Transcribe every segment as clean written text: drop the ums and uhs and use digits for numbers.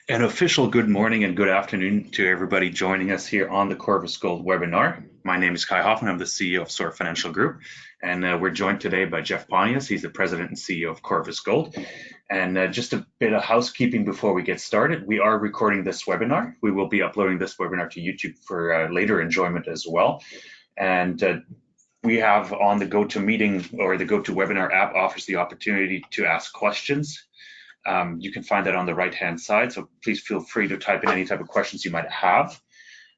An official good morning and good afternoon to everybody joining us here on the Corvus Gold webinar. My name is Kai Hoffmann. I'm the CEO of Soar Financial Group, and we're joined today by Jeff Pontius. He's the president and CEO of Corvus Gold. And just a bit of housekeeping before we get started. We are recording this webinar. We will be uploading this webinar to YouTube for later enjoyment as well. And we have on the GoToMeeting or the GoToWebinar app offers the opportunity to ask questions. You can find that on the right-hand side, so please feel free to type in any type of questions you might have.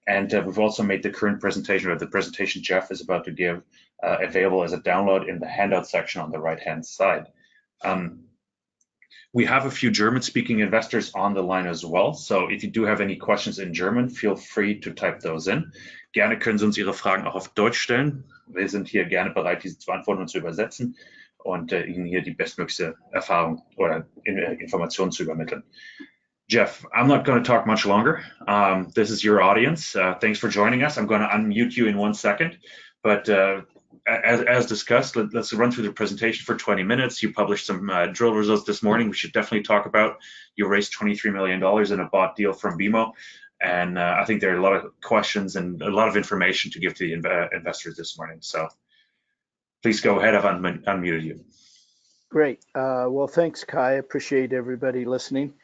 And we've also made the current presentation, or the presentation Jeff is about to give, available as a download in the handout section on the right-hand side. We have a few German-speaking investors on the line as well, so if you do have any questions in German, feel free to type those in. Gerne können Sie uns Ihre Fragen auch auf Deutsch stellen. Wir sind hier gerne bereit, diese zu beantworten und zu übersetzen und Ihnen hier die bestmögliche Erfahrung oder Informationen zu übermitteln. Jeff, I'm not going to talk much longer. This is your audience. Thanks for joining us. I'm going to unmute you in 1 second, but as discussed, let's run through the presentation for 20 minutes. You published some drill results this morning. We should definitely talk about. You raised $23 million in a bought deal from BMO. And I think there are a lot of questions and a lot of information to give to the investors this morning. So please go ahead. I've unmuted you. Great. Well, thanks, Kai. Appreciate everybody listening.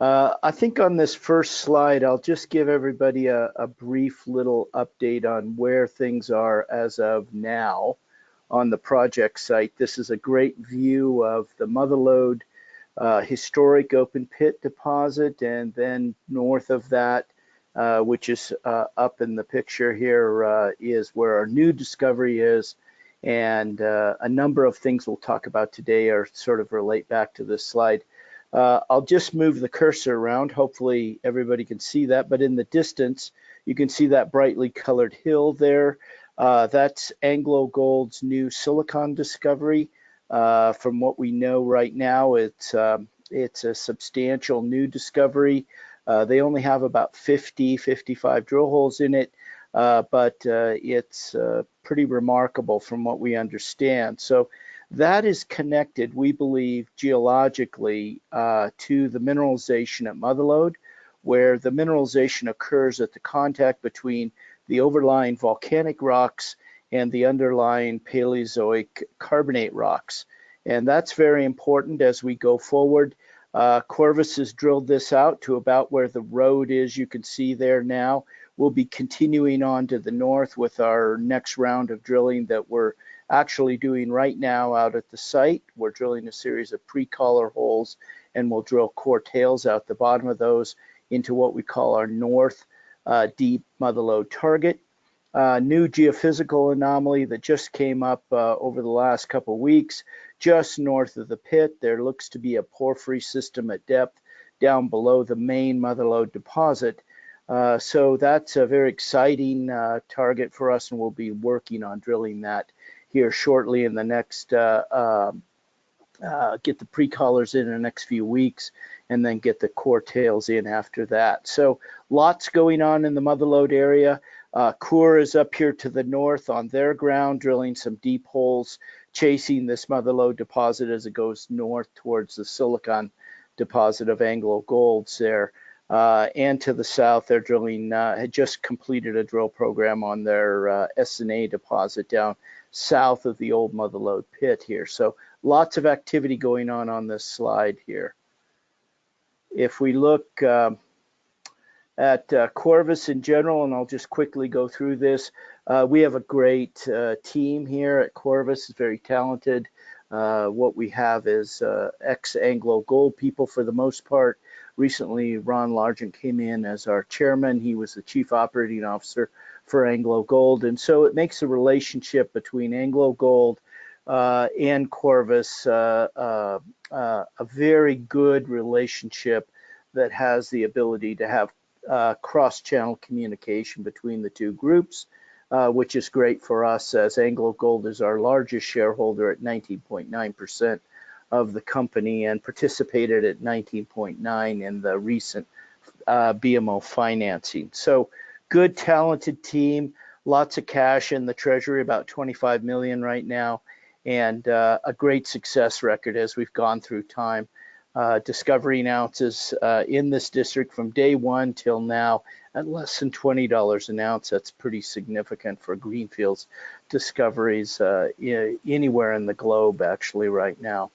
I think on this first slide, I'll just give everybody a brief little update on where things are as of now on the project site. This is a great view of the Motherlode historic open pit deposit, and then north of that, which is up in the picture here, is where our new discovery is. And a number of things we'll talk about today are sort of relate back to this slide. I'll just move the cursor around. Hopefully everybody can see that, but in the distance, you can see that brightly colored hill there. That's AngloGold's new silicon discovery. From what we know right now, it's a substantial new discovery. They only have about 55 drill holes in it, but it's pretty remarkable from what we understand. So that is connected, we believe, geologically to the mineralization at Motherlode, where the mineralization occurs at the contact between the overlying volcanic rocks and the underlying Paleozoic carbonate rocks. And that's very important as we go forward. Corvus has drilled this out to about where the road is. You can see there now. We'll be continuing on to the north with our next round of drilling that we're actually doing right now out at the site. We're drilling a series of pre-collar holes, and we'll drill core tails out the bottom of those into what we call our north deep Motherlode target. New geophysical anomaly that just came up over the last couple of weeks, just north of the pit. There looks to be a porphyry system at depth down below the main Motherlode deposit. So that's a very exciting target for us, and we'll be working on drilling that here shortly in the next, get the pre-collars in the next few weeks, and then get the core tails in after that. So lots going on in the Motherlode area. KOR is up here to the north on their ground, drilling some deep holes, chasing this Motherlode deposit as it goes north towards the silicon deposit of AngloGold's there. And to the south, they're drilling, had just completed a drill program on their S&A deposit down south of the old Motherlode pit here. So lots of activity going on this slide here. If we look at Corvus in general, and I'll just quickly go through this, we have a great team here at Corvus. It's very talented. What we have is ex-AngloGold people for the most part. Recently, Ron Largent came in as our chairman. He was the chief operating officer for AngloGold. And so it makes the relationship between AngloGold and Corvus a very good relationship that has the ability to have cross-channel communication between the two groups, which is great for us, as AngloGold is our largest shareholder at 19.9% of the company and participated at 19.9% in the recent BMO financing. So good, talented team, lots of cash in the treasury, about 25 million right now, and a great success record as we've gone through time. discovering ounces in this district from day one till now at less than $20 an ounce. That's pretty significant for greenfields discoveries anywhere in the globe actually right now.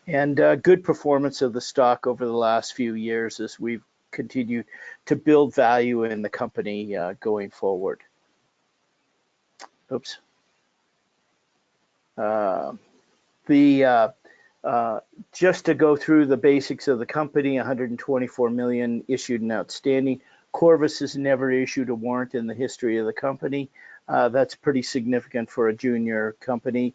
And good performance of the stock over the last few years as we've continued to build value in the company going forward. Oops. Just to go through the basics of the company, 124 million issued and outstanding. Corvus has never issued a warrant in the history of the company. That's pretty significant for a junior company.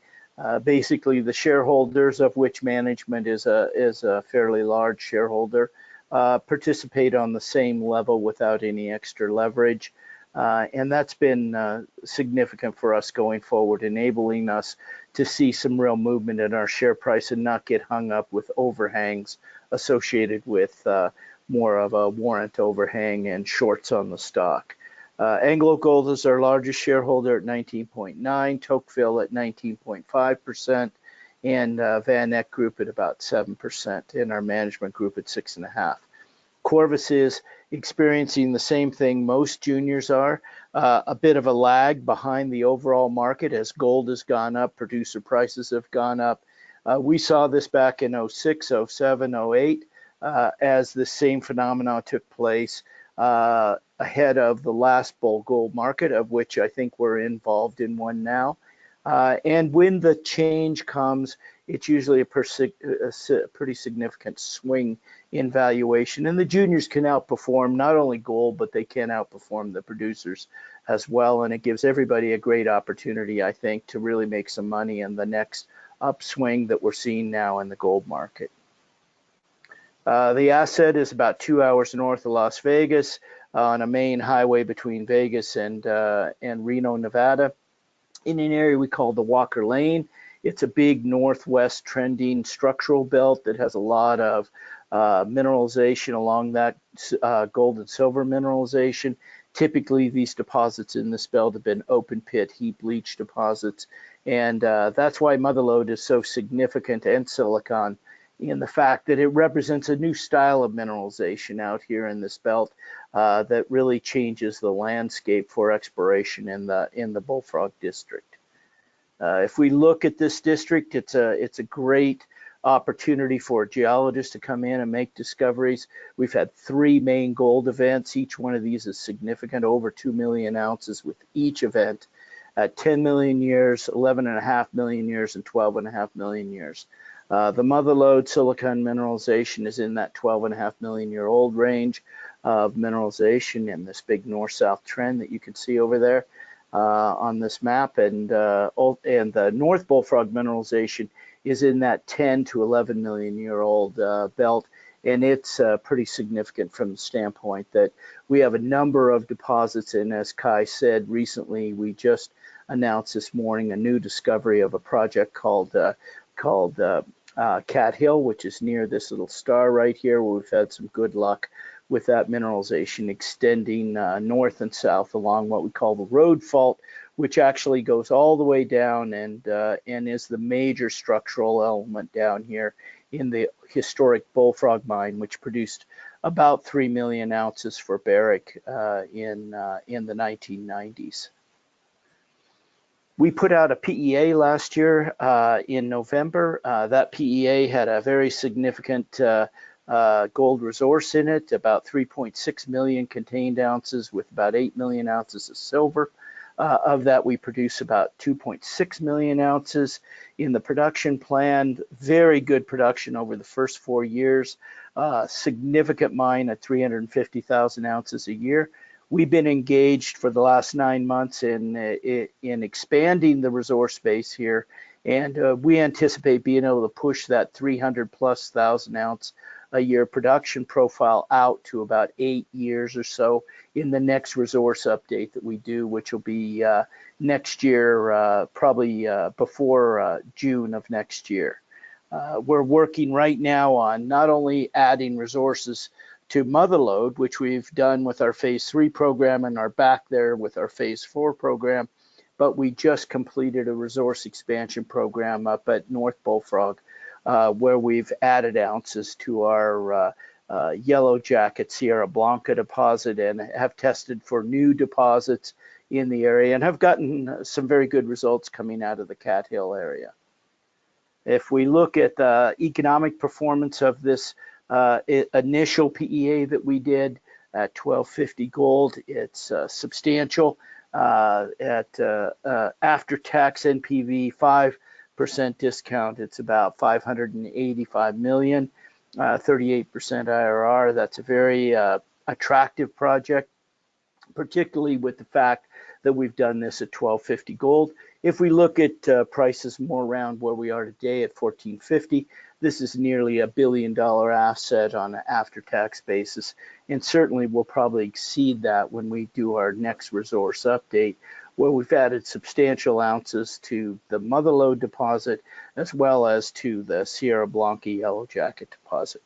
Basically, the shareholders, of which management is a fairly large shareholder, participate on the same level without any extra leverage. And that's been significant for us going forward, enabling us to see some real movement in our share price and not get hung up with overhangs associated with more of a warrant overhang and shorts on the stock. Anglo Gold is our largest shareholder at 19.9%, Tocqueville at 19.5%, and Van Eck Group at about 7%, and our management group at 6.5%. Corvus is experiencing the same thing most juniors are, a bit of a lag behind the overall market as gold has gone up, producer prices have gone up. We saw this back in 06, 07, 08 as the same phenomenon took place ahead of the last bull gold market, of which I think we're involved in one now. And when the change comes, it's usually a pretty significant swing in valuation. And the juniors can outperform not only gold, but they can outperform the producers as well. And it gives everybody a great opportunity, I think, to really make some money in the next upswing that we're seeing now in the gold market. The asset is about 2 hours north of Las Vegas on a main highway between Vegas and Reno, Nevada, in an area we call the Walker Lane. It's a big northwest trending structural belt that has a lot of mineralization along that, gold and silver mineralization. Typically, these deposits in this belt have been open pit heap leach deposits, and that's why Motherlode is so significant, and Silicon, in the fact that it represents a new style of mineralization out here in this belt that really changes the landscape for exploration in the Bullfrog district. If we look at this district, it's a great opportunity for geologists to come in and make discoveries. We've had 3 main gold events. Each one of these is significant, over 2 million ounces with each event at 10 million years, 11.5 million years, and 12.5 million years. The Motherlode silicon mineralization is in that 12.5 million year old range of mineralization in this big north-south trend that you can see over there on this map, and the North Bullfrog mineralization is in that 10 to 11 million year old belt, and it's pretty significant from the standpoint that we have a number of deposits, and as Kai said recently, we just announced this morning a new discovery of a project called Cat Hill, which is near this little star right here, where we've had some good luck with that mineralization extending north and south along what we call the road fault, which actually goes all the way down and is the major structural element down here in the historic Bullfrog mine, which produced about 3 million ounces for Barrick in the 1990s. We put out a PEA last year in November. That PEA had a very significant gold resource in it, about 3.6 million contained ounces with about 8 million ounces of silver. Of that, we produce about 2.6 million ounces in the production plan. Very good production over the first 4 years. Significant mine at 350,000 ounces a year. We've been engaged for the last 9 months in expanding the resource base here, and we anticipate being able to push that 300,000+ ounce a year production profile out to about 8 years or so in the next resource update that we do, which will be next year, probably before June of next year. We're working right now on not only adding resources to Motherlode, which we've done with our phase 3 program and are back there with our phase 4 program, but we just completed a resource expansion program up at North Bullfrog, where we've added ounces to our Yellow Jacket Sierra Blanca deposit and have tested for new deposits in the area and have gotten some very good results coming out of the Cat Hill area. If we look at the economic performance of this initial PEA that we did at $12.50 gold, it's substantial. At after-tax NPV 5% discount, it's about 585 million, 38% IRR. That's a very attractive project, particularly with the fact that we've done this at $12.50 gold. If we look at prices more around where we are today at $14.50, this is nearly $1 billion asset on an after-tax basis, and certainly we'll probably exceed that when we do our next resource update, where we've added substantial ounces to the Motherlode deposit as well as to the Sierra Blanca Yellow Jacket deposit.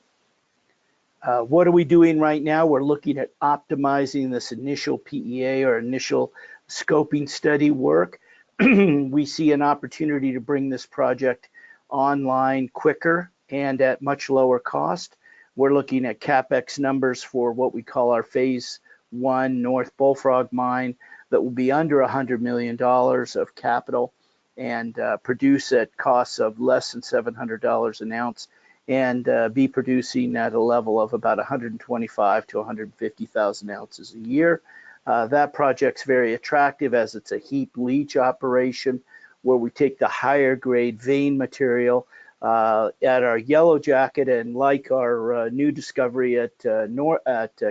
What are we doing right now? We're looking at optimizing this initial PEA or initial scoping study work. We see an opportunity to bring this project online quicker and at much lower cost. We're looking at CapEx numbers for what we call our Phase 1 North Bullfrog mine that will be under $100 million of capital and produce at costs of less than $700 an ounce and be producing at a level of about 125 to 150,000 ounces a year. That project's very attractive as it's a heap leach operation where we take the higher grade vein material at our Yellow Jacket and like our new discovery at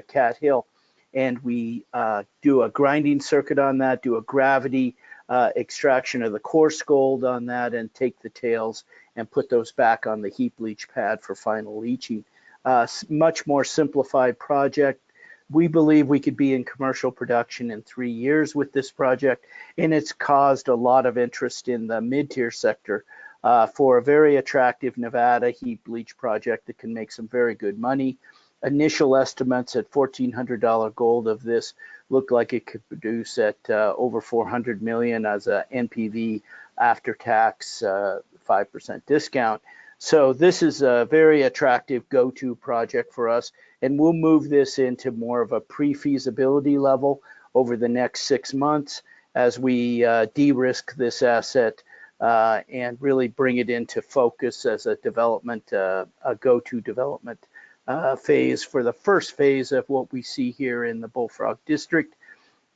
Cat Hill, and we do a grinding circuit on that, do a gravity extraction of the coarse gold on that, and take the tails and put those back on the heap leach pad for final leaching. Much more simplified project. We believe we could be in commercial production in 3 years with this project, and it's caused a lot of interest in the mid-tier sector for a very attractive Nevada heap leach project that can make some very good money. Initial estimates at $1,400 gold of this look like it could produce at over 400 million as a NPV after tax 5% discount. So this is a very attractive go-to project for us, and we'll move this into more of a pre-feasibility level over the next 6 months as we de-risk this asset and really bring it into focus as a development, a go-to development phase for the first phase of what we see here in the Bullfrog district.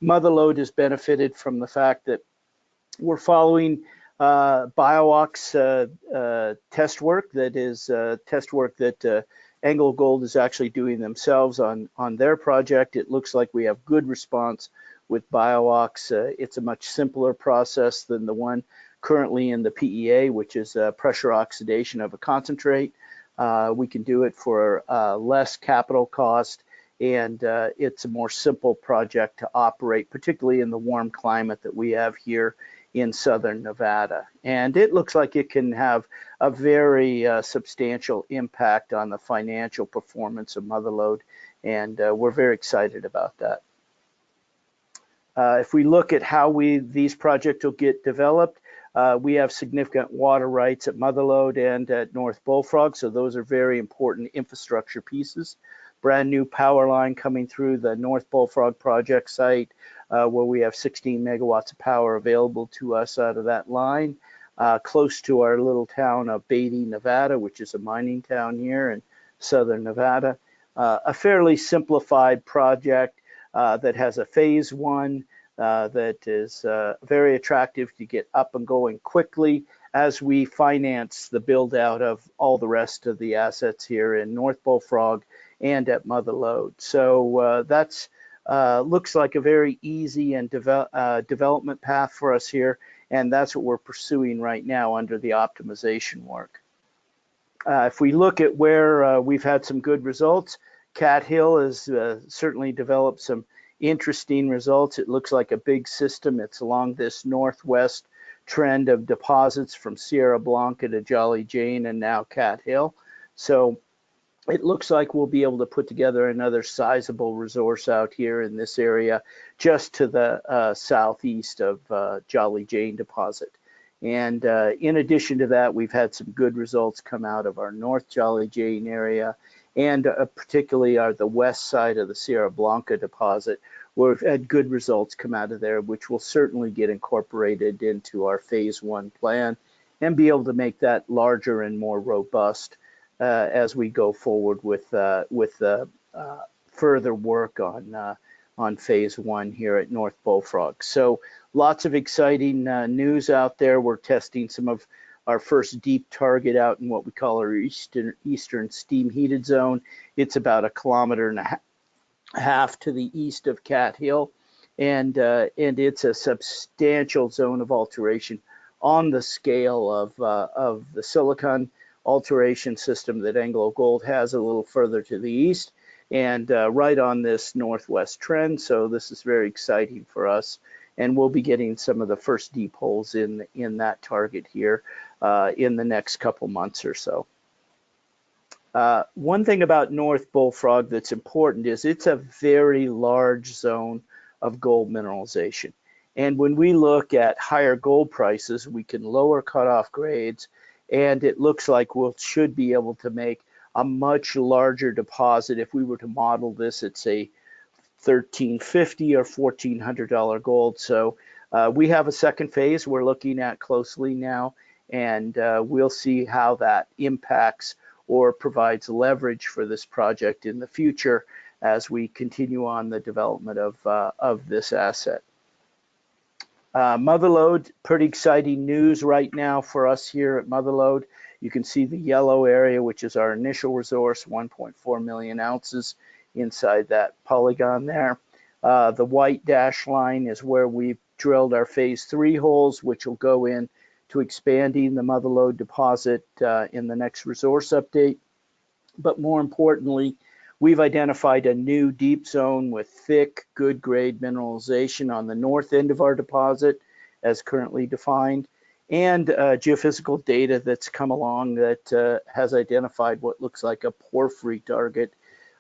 Motherlode has benefited from the fact that we're following BioOx test work that is test work that AngloGold is actually doing themselves on their project. It looks like we have good response with BioOx. It's a much simpler process than the one currently in the PEA, which is pressure oxidation of a concentrate. We can do it for less capital cost, and it's a more simple project to operate, particularly in the warm climate that we have here in southern Nevada. And it looks like it can have a very substantial impact on the financial performance of Motherlode, and we're very excited about that. If we look at how these projects will get developed, we have significant water rights at Motherlode and at North Bullfrog, so those are very important infrastructure pieces. Brand new power line coming through the North Bullfrog project site, where we have 16 megawatts of power available to us out of that line, close to our little town of Beatty, Nevada, which is a mining town here in southern Nevada. A fairly simplified project that has a phase 1 that is very attractive to get up and going quickly as we finance the build out of all the rest of the assets here in North Bullfrog and at Motherlode. So that's looks like a very easy and development path for us here, and that's what we're pursuing right now under the optimization work. If we look at where we've had some good results, Cat Hill has certainly developed some interesting results. It looks like a big system. It's along this northwest trend of deposits from Sierra Blanca to Jolly Jane and now Cat Hill. So it looks like we'll be able to put together another sizable resource out here in this area just to the southeast of Jolly Jane deposit. And in addition to that, we've had some good results come out of our North Jolly Jane area, and particularly the west side of the Sierra Blanca deposit, where we've had good results come out of there, which will certainly get incorporated into our phase 1 plan and be able to make that larger and more robust as we go forward with further work on phase 1 here at North Bullfrog. So lots of exciting news out there. We're testing some of our first deep target out in what we call our eastern steam heated zone. It's about 1.5 kilometers to the east of Cat Hill, and it's a substantial zone of alteration on the scale of the silicon alteration system that Anglo Gold has a little further to the east, and right on this northwest trend. So this is very exciting for us, and we'll be getting some of the first deep holes in that target here in the next couple months or so. One thing about North Bullfrog that's important is it's a very large zone of gold mineralization. And when we look at higher gold prices, we can lower cutoff grades, and it looks like we should be able to make a much larger deposit if we were to model this at, say, $1,350 or $1,400 gold. So we have a second phase we're looking at closely now, and we'll see how that impacts or provides leverage for this project in the future as we continue on the development of this asset. Motherlode, pretty exciting news right now for us here at Motherlode. You can see the yellow area, which is our initial resource, 1.4 million ounces inside that polygon there. The white dash line is where we've drilled our phase 3 holes, which will go in to expanding the Motherlode deposit in the next resource update. But more importantly, we've identified a new deep zone with thick, good grade mineralization on the north end of our deposit as currently defined, and geophysical data that's come along that has identified what looks like a porphyry target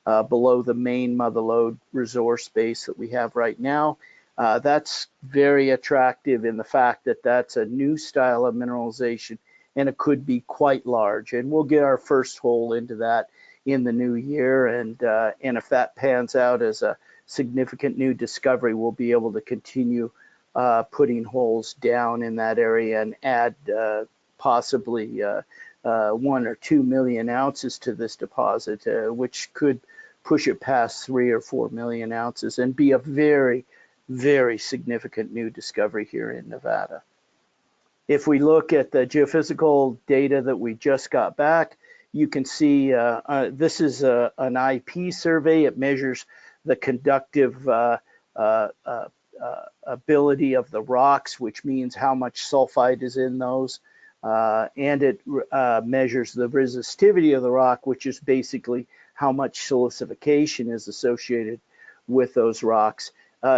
below the main Motherlode resource base that we have right now. That's very attractive in the fact that that's a new style of mineralization, and it could be quite large. And we'll get our first hole into that in the new year, and if that pans out as a significant new discovery, we'll be able to continue putting holes down in that area and add possibly 1 or 2 million ounces to this deposit, which could push it past 3 or 4 million ounces and be a very, very significant new discovery here in Nevada. If we look at the geophysical data that we just got back, you can see this is an IP survey. It measures the conductive ability of the rocks, which means how much sulfide is in those, and it measures the resistivity of the rock, which is basically how much silicification is associated with those rocks.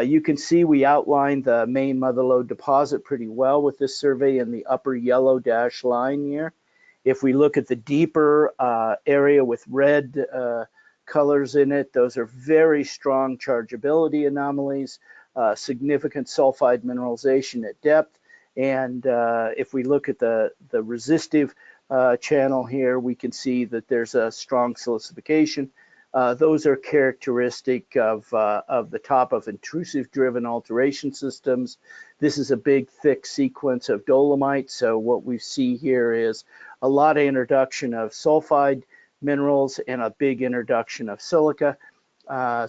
You can see we outlined the main Motherlode deposit pretty well with this survey in the upper yellow dash line here. If we look at the deeper area with red colors in it, those are very strong chargeability anomalies, significant sulfide mineralization at depth. And if we look at the resistive channel here, we can see that there's a strong silicification. Those are characteristic of the top of intrusive driven alteration systems. This is a big, thick sequence of dolomite. So what we see here is a lot of introduction of sulfide minerals and a big introduction of silica.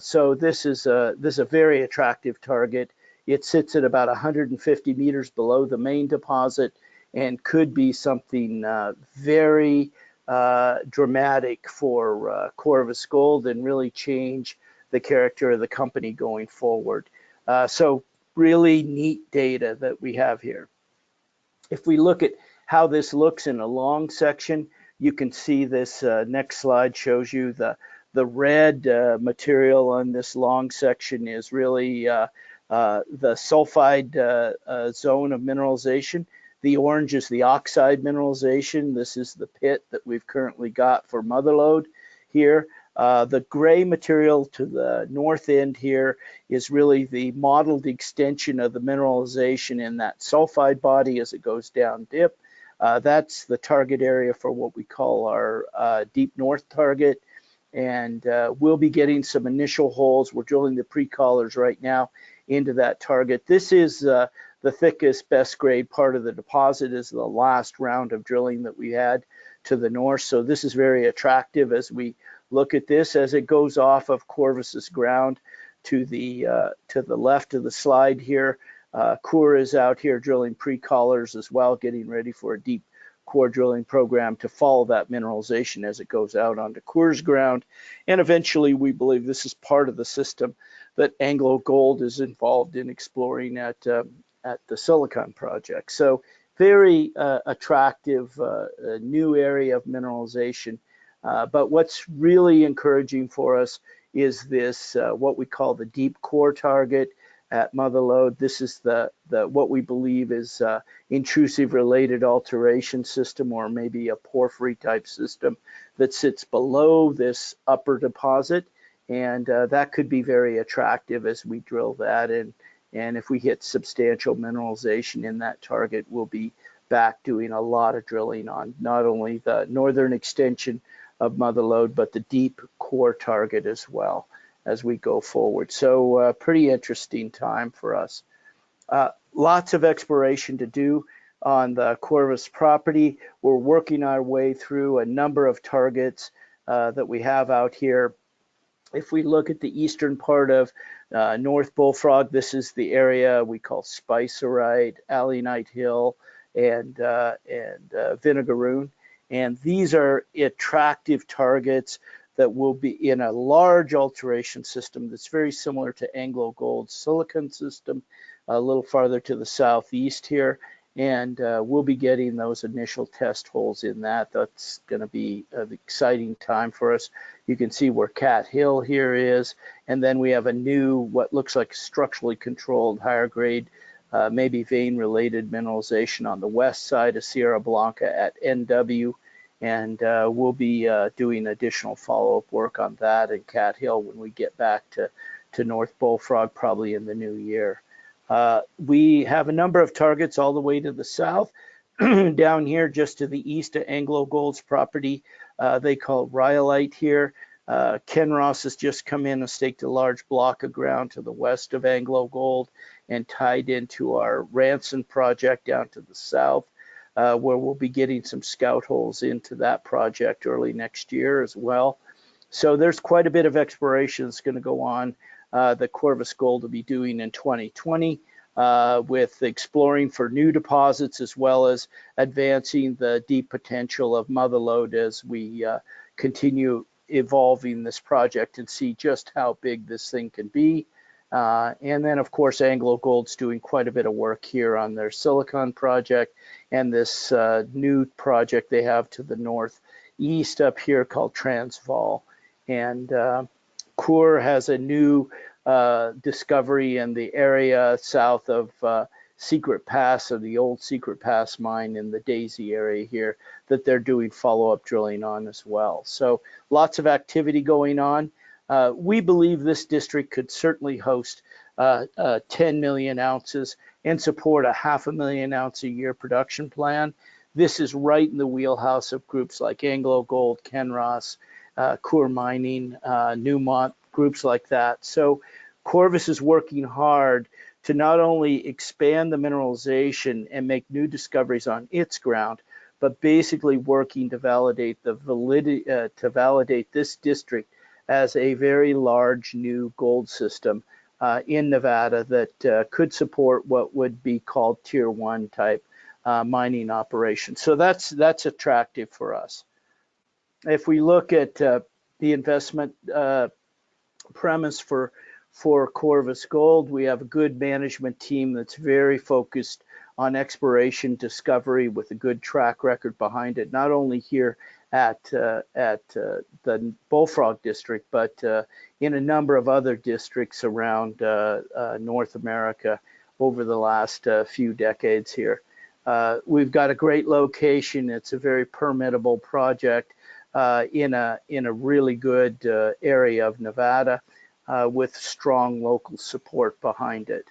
So this is a very attractive target. It sits at about 150 meters below the main deposit and could be something very dramatic for Corvus Gold and really change the character of the company going forward. So really neat data that we have here. If we look at how this looks in a long section, you can see this next slide shows you the red material on this long section is really the sulfide zone of mineralization. The orange is the oxide mineralization. This is the pit that we've currently got for Motherlode here. The gray material to the north end here is really the modeled extension of the mineralization in that sulfide body as it goes down dip. That's the target area for what we call our deep north target. And we'll be getting some initial holes. We're drilling the pre-collars right now into that target. This is the thickest, best grade part of the deposit, is the last round of drilling that we had to the north. So this is very attractive as we look at this as it goes off of Corvus's ground to the left of the slide here. KOR is out here drilling pre-collars as well, getting ready for a deep core drilling program to follow that mineralization as it goes out onto KOR's ground. And eventually we believe this is part of the system that Anglo Gold is involved in exploring at the Silicon project. So very attractive new area of mineralization. But what's really encouraging for us is this, what we call the deep core target at Motherlode. This is the what we believe is intrusive related alteration system, or maybe a porphyry type system that sits below this upper deposit. And that could be very attractive as we drill that. And if we hit substantial mineralization in that target, we'll be back doing a lot of drilling on not only the northern extension of Motherlode, but the deep core target as well as we go forward. So pretty interesting time for us. Lots of exploration to do on the Corvus property. We're working our way through a number of targets that we have out here. If we look at the eastern part of North Bullfrog, this is the area we call Spicerite, Alunite Hill, and Vinegaroon. And these are attractive targets that will be in a large alteration system that's very similar to Anglo Gold's Silicon system, a little farther to the southeast here. And we'll be getting those initial test holes in that. That's going to be an exciting time for us. You can see where Cat Hill here is. And then we have a new, what looks like structurally controlled, higher grade, maybe vein related mineralization on the west side of Sierra Blanca at NW. And we'll be doing additional follow-up work on that and Cat Hill when we get back to North Bullfrog, probably in the new year. We have a number of targets all the way to the south. Down here just to the east of Anglo Gold's property, they call Rhyolite here. Kenros has just come in and staked a large block of ground to the west of Anglo Gold and tied into our Ranson project down to the south, where we'll be getting some scout holes into that project early next year as well. So there's quite a bit of exploration that's going to go on that Corvus Gold will be doing in 2020 with exploring for new deposits as well as advancing the deep potential of Motherlode as we continue evolving this project and see just how big this thing can be. And then, of course, Anglo Gold's doing quite a bit of work here on their Silicon project and this new project they have to the northeast up here called Transvaal. And KOR has a new discovery in the area south of Secret Pass, or the old Secret Pass mine in the Daisy area here, that they're doing follow-up drilling on as well. So lots of activity going on. We believe this district could certainly host 10 million ounces and support a 500,000 ounce a year production plan. This is right in the wheelhouse of groups like Anglo Gold, Kenros, KOR Mining, Newmont, groups like that. So Corvus is working hard to not only expand the mineralization and make new discoveries on its ground, but basically working to validate the validity, to validate this district as a very large new gold system in Nevada that could support what would be called tier 1 type mining operations. So that's attractive for us. If we look at the investment premise for Corvus Gold, we have a good management team that's very focused on exploration discovery with a good track record behind it, not only here at the Bullfrog district, but in a number of other districts around North America over the last few decades here. We've got a great location. It's a very permittable project. in a really good area of Nevada with strong local support behind it.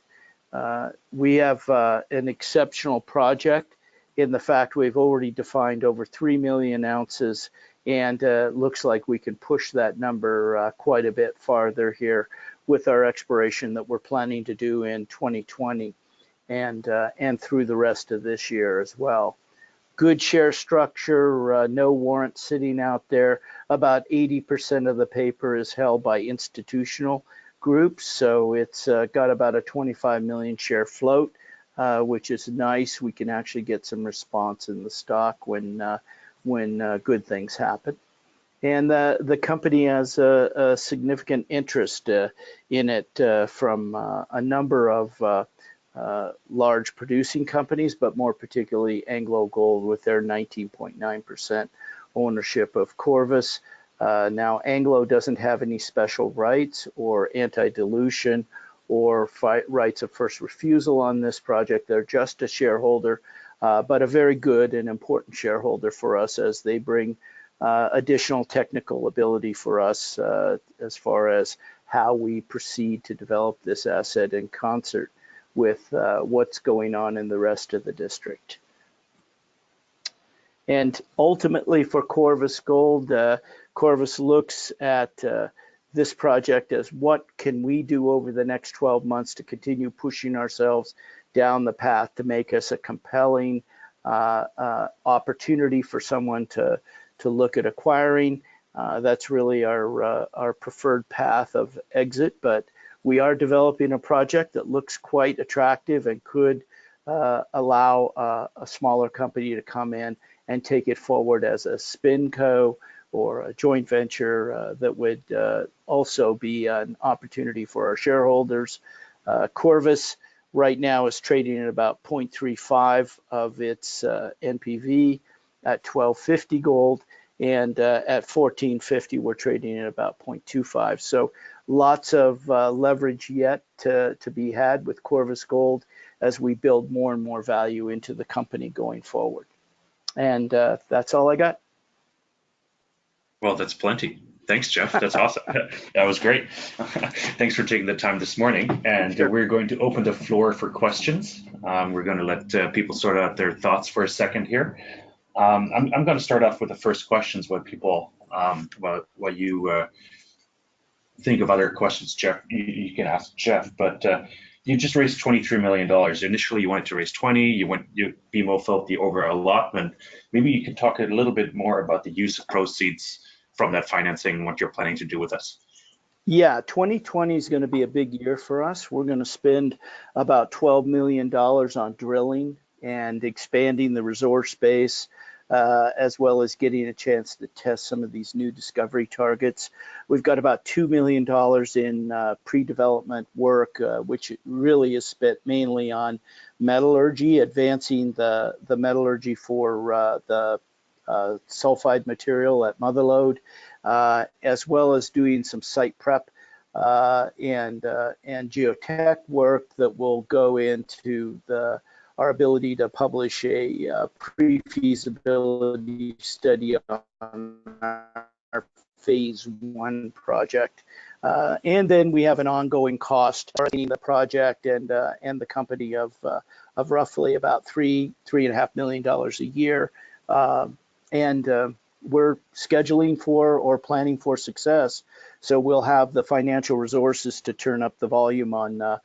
We have an exceptional project in the fact we've already defined over 3 million ounces, and looks like we can push that number quite a bit farther here with our exploration that we're planning to do in 2020 and through the rest of this year as well. Good share structure, no warrants sitting out there. About 80% of the paper is held by institutional groups, so it's got about a 25 million share float, which is nice. We can actually get some response in the stock when good things happen. And the company has a significant interest in it from a number of large producing companies, but more particularly AngloGold with their 19.9% ownership of Corvus. Now, Anglo doesn't have any special rights or anti-dilution or rights of first refusal on this project. They're just a shareholder, but a very good and important shareholder for us as they bring additional technical ability for us as far as how we proceed to develop this asset in concert with what's going on in the rest of the district. And ultimately for Corvus Gold, Corvus looks at this project as what can we do over the next 12 months to continue pushing ourselves down the path to make us a compelling opportunity for someone to look at acquiring. That's really our preferred path of exit, but we are developing a project that looks quite attractive and could allow a smaller company to come in and take it forward as a spin co or a joint venture that would also be an opportunity for our shareholders. Corvus right now is trading at about 0.35 of its NPV at $1,250 gold, and at $1,450 we're trading at about 0.25. So lots of leverage yet to be had with Corvus Gold as we build more and more value into the company going forward. And that's all I got. Well, that's plenty. Thanks, Jeff. That's awesome. That was great. Thanks for taking the time this morning. And Sure. We're going to open the floor for questions. We're going to let people sort out their thoughts for a second here. I'm going to start off with the first questions. What people, what you think of other questions, Jeff? You can ask Jeff. But you just raised $23 million. Initially, you wanted to raise 20. BMO felt the over allotment. Maybe you could talk a little bit more about the use of proceeds from that financing and what you're planning to do with us. Yeah, 2020 is going to be a big year for us. We're going to spend about $12 million on drilling and expanding the resource base, as well as getting a chance to test some of these new discovery targets. We've got about $2 million in pre-development work, which really is spent mainly on metallurgy, advancing the metallurgy for the sulfide material at Motherlode, as well as doing some site prep and geotech work that will go into our ability to publish a pre-feasibility study on our phase 1 project. And then we have an ongoing cost running the project and the company of roughly about $3.5 million a year. We're scheduling for or planning for success, so we'll have the financial resources to turn up the volume on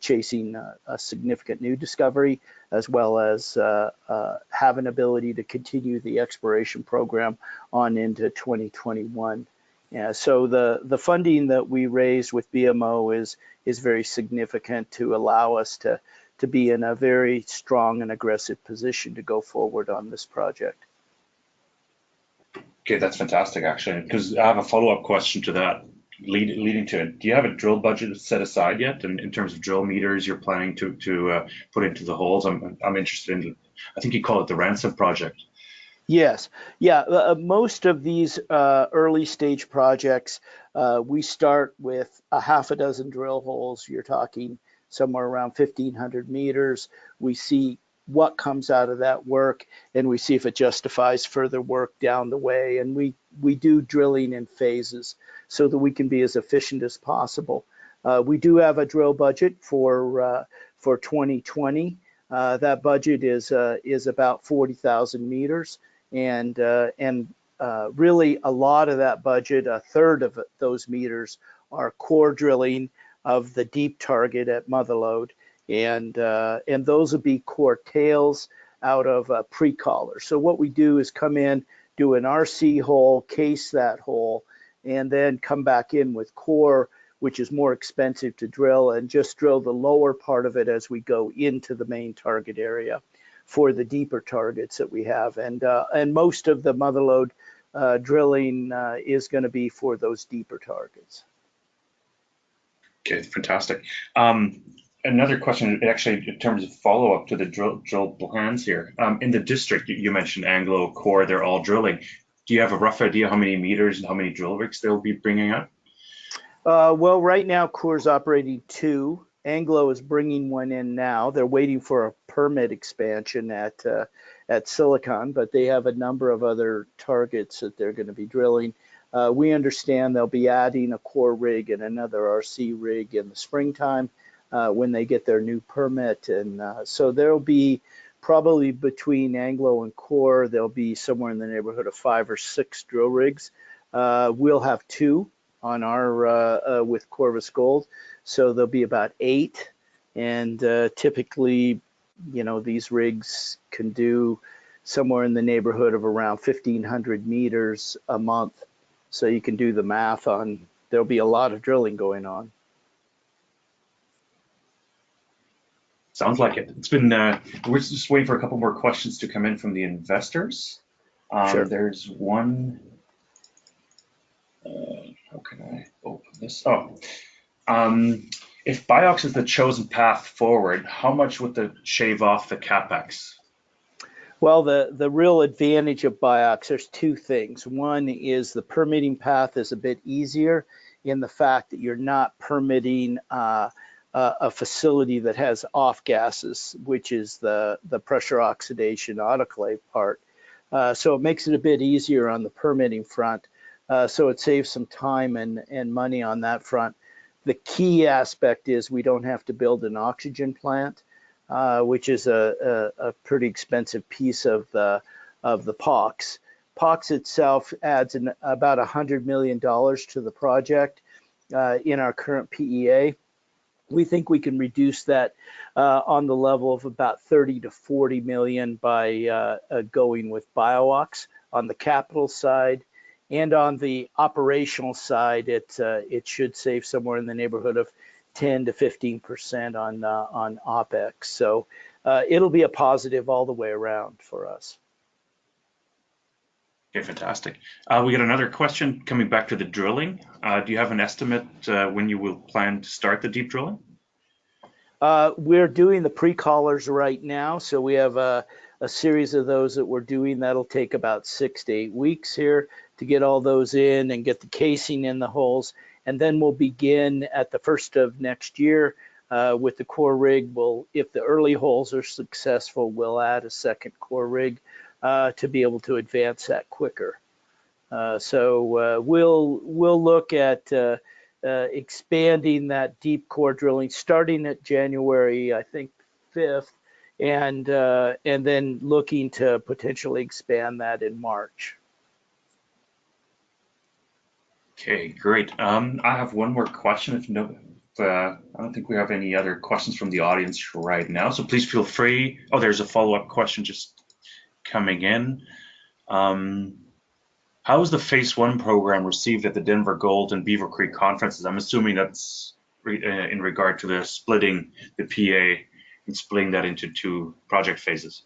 chasing a significant new discovery, as well as have an ability to continue the exploration program on into 2021. Yeah, so the funding that we raised with BMO is very significant to allow us to be in a very strong and aggressive position to go forward on this project. Okay, that's fantastic, actually, because I have a follow-up question to that, leading to it. Do you have a drill budget set aside yet in terms of drill meters you're planning to put into the holes? I'm interested in, I think you call it the Ransom project. Yes, yeah, most of these early stage projects, we start with a half a dozen drill holes. You're talking somewhere around 1,500 meters. We see what comes out of that work, and we see if it justifies further work down the way. And we do drilling in phases so that we can be as efficient as possible. We do have a drill budget for 2020. That budget is about 40,000 meters, and really a lot of that budget, a third of those meters, are core drilling of the deep target at Motherlode, and those will be core tails out of pre-collar. So what we do is come in, do an RC hole, case that hole, and then come back in with core, which is more expensive to drill, and just drill the lower part of it as we go into the main target area for the deeper targets that we have. And most of the Motherlode drilling is going to be for those deeper targets. Okay, fantastic. Another question, actually, in terms of follow-up to the drill plans here. In the district, you mentioned Anglo, Core, they're all drilling. Do you have a rough idea how many meters and how many drill rigs they'll be bringing out? Well, right now, Core's operating 2. Anglo is bringing one in now. They're waiting for a permit expansion at Silicon, but they have a number of other targets that they're going to be drilling. We understand they'll be adding a core rig and another RC rig in the springtime when they get their new permit. And so there'll be probably between Anglo and Core, there'll be somewhere in the neighborhood of 5 or 6 drill rigs. We'll have 2 on our with Corvus Gold, so there'll be about 8. And typically, you know, these rigs can do somewhere in the neighborhood of around 1,500 meters a month. So you can do the math on, there'll be a lot of drilling going on. Sounds like it. It's been, we're just waiting for a couple more questions to come in from the investors. Sure. There's one, how can I open this? Oh, if BIOX is the chosen path forward, how much would that shave off the CapEx? Well, the real advantage of BIOX, there's 2 things. One is the permitting path is a bit easier in the fact that you're not permitting a facility that has off gases, which is the pressure oxidation autoclave part. So it makes it a bit easier on the permitting front. So it saves some time and money on that front. The key aspect is we don't have to build an oxygen plant, which is a pretty expensive piece of the POX. POX itself adds about $100 million to the project in our current PEA. We think we can reduce that on the level of about 30 to 40 million by going with BIOX on the capital side. And on the operational side, it should save somewhere in the neighborhood of 10 to 15% on OPEX. So it'll be a positive all the way around for us. Okay, fantastic. We got another question coming back to the drilling. Do you have an estimate when you will plan to start the deep drilling? We're doing the pre-collars right now. So we have a series of those that we're doing. That'll take about 6 to 8 weeks here to get all those in and get the casing in the holes. And then we'll begin at the first of next year with the core rig. If the early holes are successful, we'll add a second core rig to be able to advance that quicker. So we'll look at expanding that deep core drilling starting at January, I think 5th, and then looking to potentially expand that in March. Okay, great. I have one more question. I don't think we have any other questions from the audience right now, so please feel free. Oh, there's a follow-up question just coming in. How was the Phase 1 program received at the Denver Gold and Beaver Creek conferences? I'm assuming that's in regard to the splitting the PA and splitting that into 2 project phases.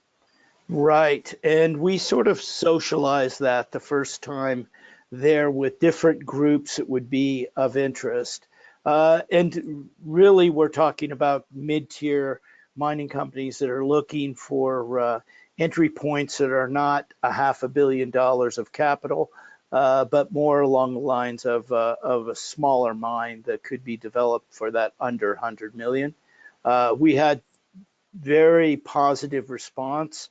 Right, and we sort of socialized that the first time there with different groups that would be of interest. And really, we're talking about mid-tier mining companies that are looking for entry points that are not $500 million of capital, but more along the lines of a smaller mine that could be developed for that under 100 million. We had very positive response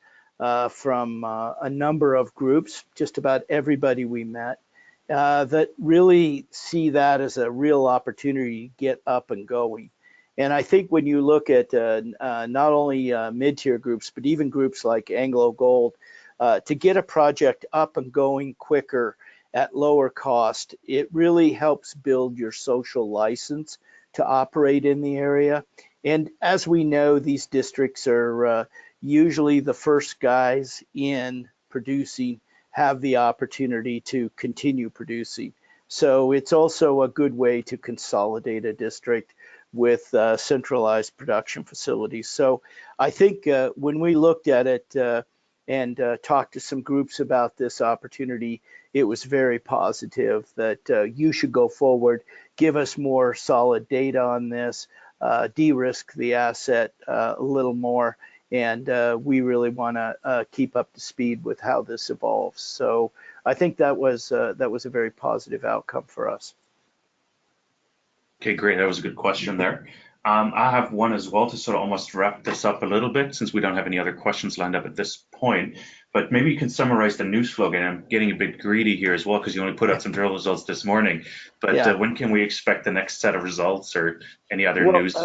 from a number of groups, just about everybody we met, that really see that as a real opportunity to get up and going. And I think when you look at not only mid-tier groups, but even groups like Anglo Gold, to get a project up and going quicker at lower cost, it really helps build your social license to operate in the area. And as we know, these districts are usually the first guys in producing have the opportunity to continue producing. So it's also a good way to consolidate a district with centralized production facilities. So I think when we looked at it and talked to some groups about this opportunity, it was very positive that you should go forward, give us more solid data on this, de-risk the asset a little more, and we really want to keep up to speed with how this evolves. So I think that was a very positive outcome for us. Okay, great. That was a good question there. I have one as well to sort of almost wrap this up a little bit, since we don't have any other questions lined up at this point. But maybe you can summarize the news flow again. I'm getting a bit greedy here as well, because you only put out some drill results this morning. But Yeah. when can we expect the next set of results or any other Well, news?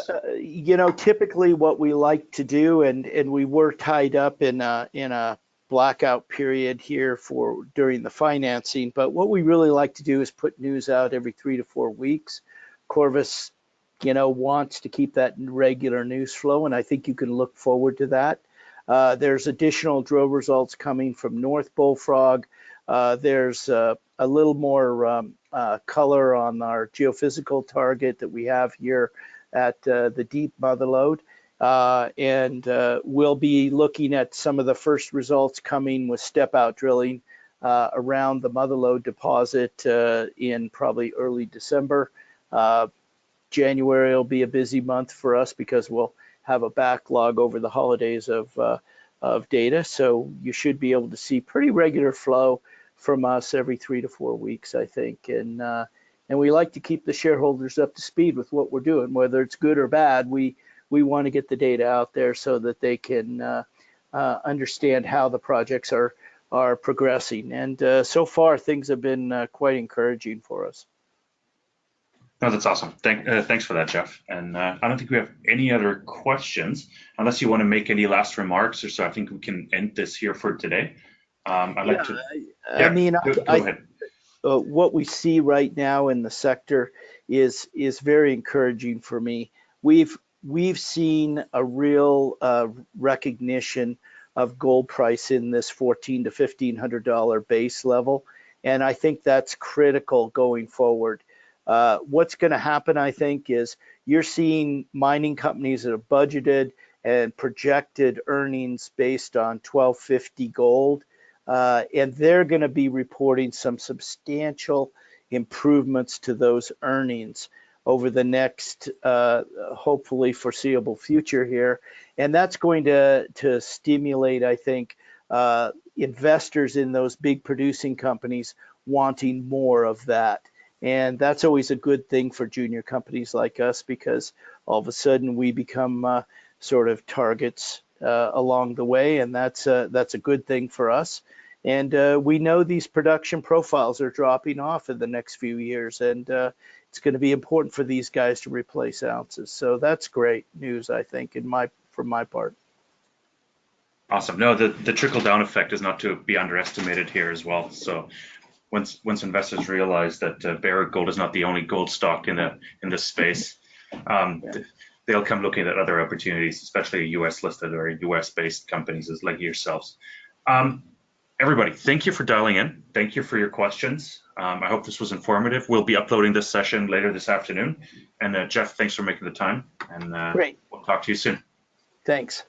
typically what we like to do, and we were tied up in a blackout period here for during the financing, but what we really like to do is put news out every 3 to 4 weeks. Corvus, wants to keep that regular news flow, and I think you can look forward to that. There's additional drill results coming from North Bullfrog. There's a little more color on our geophysical target that we have here at the deep Motherlode. And we'll be looking at some of the first results coming with step-out drilling around the Motherlode deposit in probably early December. January will be a busy month for us because we'll have a backlog over the holidays of data. So you should be able to see pretty regular flow from us every 3 to 4 weeks, I think. And we like to keep the shareholders up to speed with what we're doing, whether it's good or bad. We want to get the data out there so that they can understand how the projects are progressing. And so far, things have been quite encouraging for us. No, that's awesome. Thanks for that, Jeff. And I don't think we have any other questions, unless you want to make any last remarks or so. I think we can end this here for today. Go ahead. What we see right now in the sector is very encouraging for me. We've seen a real recognition of gold price in this $1,400 to $1,500 base level, and I think that's critical going forward. What's going to happen, I think, is you're seeing mining companies that have budgeted and projected earnings based on $1,250 gold, and they're going to be reporting some substantial improvements to those earnings over the next, hopefully foreseeable future here. And that's going to stimulate, I think, investors in those big producing companies wanting more of that. And that's always a good thing for junior companies like us, because all of a sudden we become sort of targets along the way, and that's a good thing for us. And we know these production profiles are dropping off in the next few years, and it's going to be important for these guys to replace ounces. So that's great news, I think, from my part. Awesome. No, the trickle down effect is not to be underestimated here as well. So once investors realize that Barrick Gold is not the only gold stock in this space, they'll come looking at other opportunities, especially US listed or US based companies like yourselves. Everybody, thank you for dialing in. Thank you for your questions. I hope this was informative. We'll be uploading this session later this afternoon. And Jeff, thanks for making the time. And Great. We'll talk to you soon. Thanks.